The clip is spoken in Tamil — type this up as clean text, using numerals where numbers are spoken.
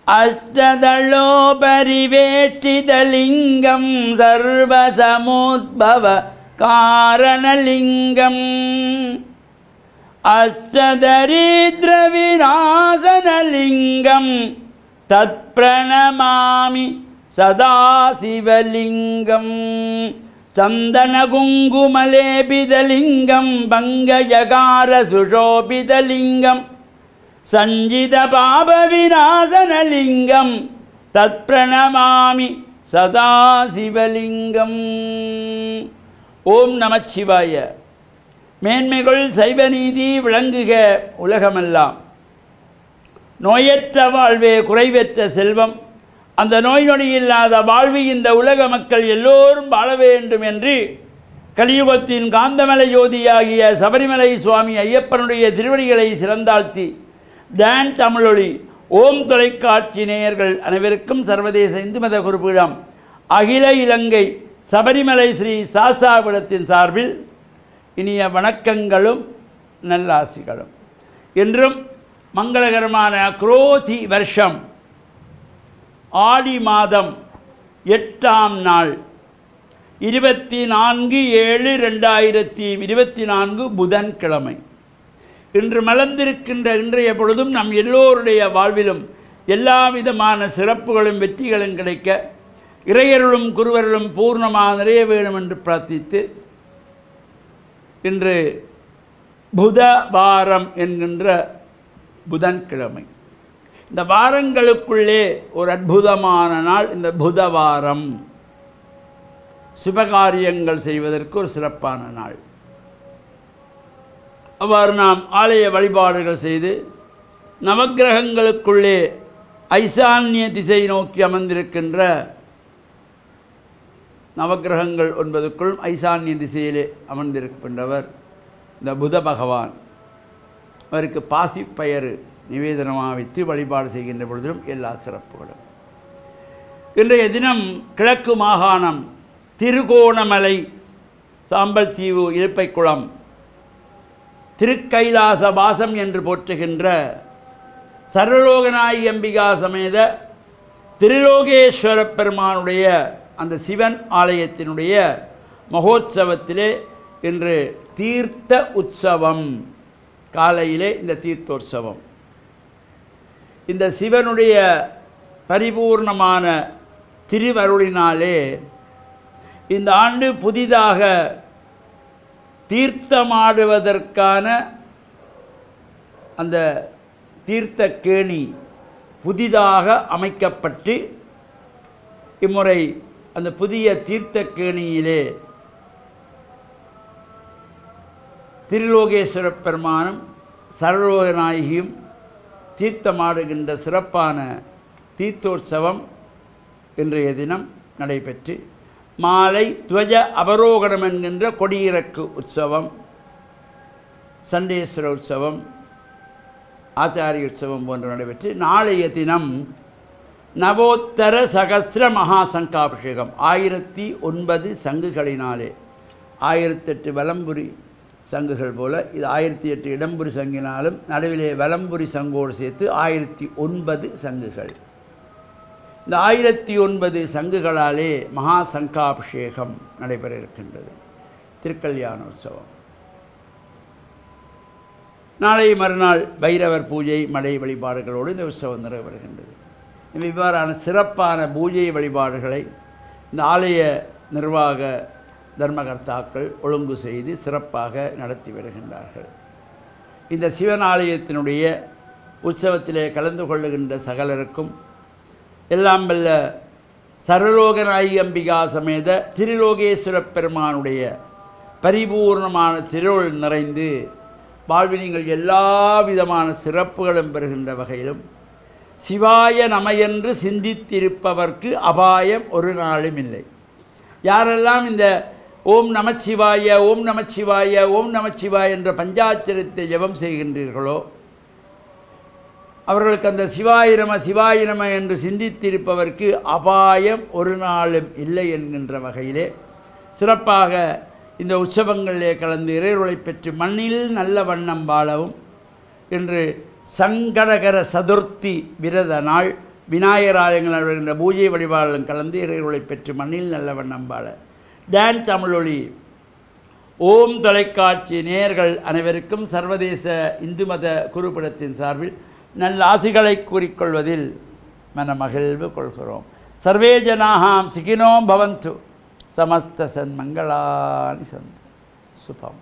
अष्टदलोपरिवेष्टितलिङ्गं सर्वसमुद्भव कारणलिङ्गम् अष्टदरिद्रविनाशनलिङ्गं तत्प्रणमामि सदाशिवलिङ्गं चन्दनकुङ्कुमलेपितलिङ्गं पङ्कजकारसुशोभितलिङ्गं सञ्जितपापविनाशनलिङ्गं तत्प्रणमामि सदाशिवलिङ्गम् ஓம் நமச்சிவாய. மேன்மைகள் சைவநீதி விளங்குக உலகமெல்லாம். நோயற்ற வாழ்வே குறைவற்ற செல்வம். அந்த நோய் நொடி இல்லாத வாழ்வு இந்த உலக மக்கள் எல்லோரும் வாழ வேண்டும் என்று கலியுகத்தின் காந்தமலை ஜோதியாகிய சபரிமலை சுவாமி ஐயப்பனுடைய திருவடிகளை சிறந்தாழ்த்தி டான் தமிழொலி ஓம் தொலைக்காட்சி நேயர்கள் அனைவருக்கும் சர்வதேச இந்து மத குறிப்பிடம் அகில இலங்கை சபரிமலை ஸ்ரீ சாஸ்தாபுரத்தின் சார்பில் இனிய வணக்கங்களும் நல்லாசிகளும். என்றும் மங்களகரமான குரோதி வருஷம் ஆடி மாதம் 8ஆம் நாள் 24/7/2024 புதன்கிழமை இன்று மலர்ந்திருக்கின்ற இன்றைய பொழுதும் நம் எல்லோருடைய வாழ்விலும் எல்லா விதமான சிறப்புகளும் வெற்றிகளும் கிடைக்க இறையருளும் குருவருளும் பூர்ணமாக நிறைய வேண்டும் என்று பிரார்த்தித்து இன்று புதவாரம் என்கின்ற புதன்கிழமை. இந்த வாரங்களுக்குள்ளே ஒரு அற்புதமான நாள் இந்த புதவாரம். சுபகாரியங்கள் செய்வதற்கு ஒரு சிறப்பான நாள். அவ்வாறு நாம் ஆலய வழிபாடுகள் செய்து நவக்கிரகங்களுக்குள்ளே ஐசான்ய திசை நோக்கி அமர்ந்திருக்கின்ற நவக்கிரகங்கள் 9க்குள் ஐசான்ய திசையிலே அமர்ந்திருக்கின்றவர் இந்த புத பகவான். அவருக்கு பாசிப்பயறு நிவேதனமாக வைத்து வழிபாடு செய்கின்ற பொழுதிலும் எல்லா சிறப்புகளும். இன்றைய தினம் கிழக்கு மாகாணம் திருகோணமலை சாம்பல் தீவு இலுப்பைக்குளம் திருக்கைலாச வாசம் என்று போற்றுகின்ற சர்வலோகநாயகி அம்பிகா சமேத திருலோகேஸ்வர பெருமானுடைய அந்த சிவன் ஆலயத்தினுடைய மகோத்சவத்திலே இன்று தீர்த்த உற்சவம். காலையிலே இந்த தீர்த்தோற்சவம். இந்த சிவனுடைய பரிபூர்ணமான திருவருளினாலே இந்த ஆண்டு புதிதாக தீர்த்தமாடுவதற்கான அந்த தீர்த்த கேணி புதிதாக அமைக்கப்பட்டு இம்முறை அந்த புதிய தீர்த்த கேணியிலே திருலோகேஸ்வர பெருமானும் சர்வலோகநாயகியும் தீர்த்தமாடுகின்ற சிறப்பான தீர்த்தோற்சவம் இன்றைய தினம் நடைபெற்று மாலை துவஜ அவரோகணம் என்கின்ற கொடியிறக்கு உற்சவம், சண்டேஸ்வர உற்சவம், ஆச்சாரிய உற்சவம் போன்று நடைபெற்று நாளைய தினம் நவோத்தர சகசிர மகா சங்காபிஷேகம் 1009 சங்குகளினாலே 1008 வலம்புரி சங்குகள் போல இது 1008 இடம்புரி சங்கினாலும் நடுவிலே வலம்புரி சங்கோடு சேர்த்து 1009 சங்குகள். இந்த 1009 சங்குகளாலே மகா சங்காபிஷேகம் நடைபெற இருக்கின்றது. திருக்கல்யாண உற்சவம். நாளை மறுநாள் பைரவர் பூஜை மடை வழிபாடுகளோடு இந்த உற்சவம் நிறைவேறுகின்றது. இவ்வாறான சிறப்பான பூஜை வழிபாடுகளை இந்த ஆலய நிர்வாக தர்மகர்த்தாக்கள் ஒழுங்கு செய்து சிறப்பாக நடத்தி வருகின்றார்கள். இந்த சிவன் ஆலயத்தினுடைய உற்சவத்திலே கலந்து கொள்ளுகின்ற சகலருக்கும் எல்லாம் வல்ல சர்வலோகநாயகி அம்பிகா சமேத திருலோகேஸ்வர பெருமானுடைய பரிபூர்ணமான திருவருள் நிறைந்து வாழ்வில் நீங்கள் எல்லா விதமான சிறப்புகளும் பெறுகின்ற வகையிலும் சிவாய நமையென்று சிந்தித்திருப்பவர்க்கு அபாயம் ஒரு நாளும் இல்லை. யாரெல்லாம் இந்த ஓம் நமச்சிவாய ஓம் நமச்சிவாய ஓம் நமச்சிவாய என்ற பஞ்சாட்சரத்தை ஜெபம் செய்கின்றீர்களோ அவர்களுக்கு அந்த சிவாய நம என்று சிந்தித்திருப்பவர்க்கு அபாயம் ஒரு நாளும் இல்லை என்கின்ற வகையிலே சிறப்பாக இந்த உற்சவங்களிலே கலந்து இறையருளை பெற்று மண்ணில் நல்ல வண்ணம் வாழவும் இன்று சங்கடகர சதுர்த்தி விரத நாள் விநாயகர் ஆலயங்கள் வருகின்ற பூஜை வழிபாடுகளும் கலந்து இறைவர்களை பெற்று மண்ணில் நல்ல வண்ணம் வாழ டான் தமிழொலி ஓம் தொலைக்காட்சி நேயர்கள் அனைவருக்கும் சர்வதேச இந்து மத குருபடத்தின் சார்பில் நல்ல ஆசிகளை கூறிக்கொள்வதில் மனமகிழ்வு கொள்கிறோம். சர்வே ஜனாஹாம் சிகினோம் பவந்து சமஸ்த சன்மங்களானி சந்து சுபம்.